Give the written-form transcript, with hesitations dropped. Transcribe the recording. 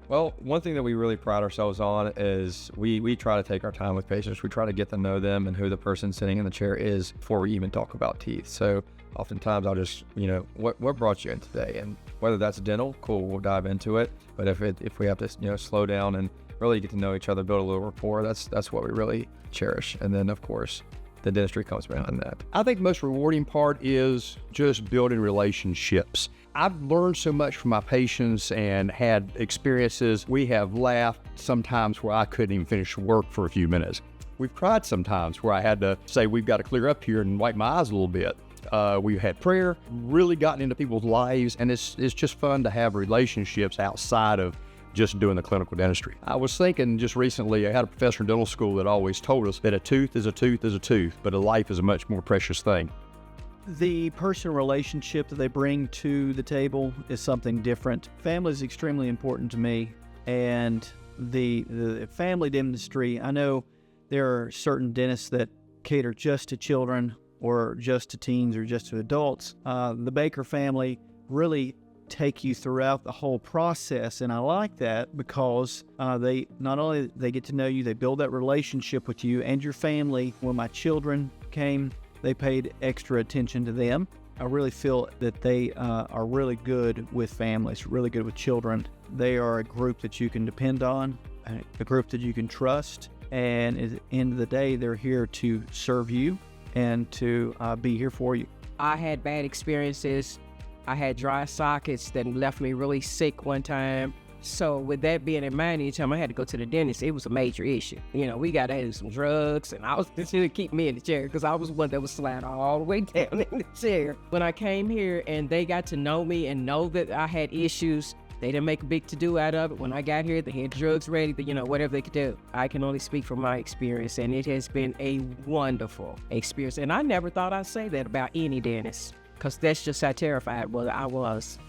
Well, one thing that we really pride ourselves on is we try to take our time with patients. We try to get to know them and who the person sitting in the chair is before we even talk about teeth. So oftentimes I'll just, what brought you in today? And whether that's dental, cool, we'll dive into it. But if we have to, slow down and really get to know each other, build a little rapport, that's what we really cherish. And then, of course, the dentistry comes behind that. I think the most rewarding part is just building relationships. I've learned so much from my patients and had experiences. We have laughed sometimes where I couldn't even finish work for a few minutes. We've cried sometimes where I had to say, we've got to clear up here and wipe my eyes a little bit. We've had prayer, really gotten into people's lives, and it's just fun to have relationships outside of just doing the clinical dentistry. I was thinking just recently, I had a professor in dental school that always told us that a tooth is a tooth is a tooth, but a life is a much more precious thing. The personal relationship that they bring to the table is something different. Family is extremely important to me, and the family dentistry, I know there are certain dentists that cater just to children or just to teens or just to adults. The Baker family really take you throughout the whole process, and I like that because they not only they get to know you, they build that relationship with you and your family. When my children came, they paid extra attention to them. I really feel that they are really good with families, really good with children. They are a group that you can depend on, a group that you can trust, and at the end of the day, they're here to serve you and to be here for you. I had bad experiences. I had dry sockets that left me really sick one time. So with that being in mind, anytime I had to go to the dentist, it was a major issue. We got to have some drugs, and I was just to keep me in the chair because I was one that was sliding all the way down in the chair. When I came here and they got to know me and know that I had issues, they didn't make a big to-do out of it. When I got here, they had drugs ready, whatever they could do. I can only speak from my experience, and it has been a wonderful experience. And I never thought I'd say that about any dentist, because that's just how terrified I was.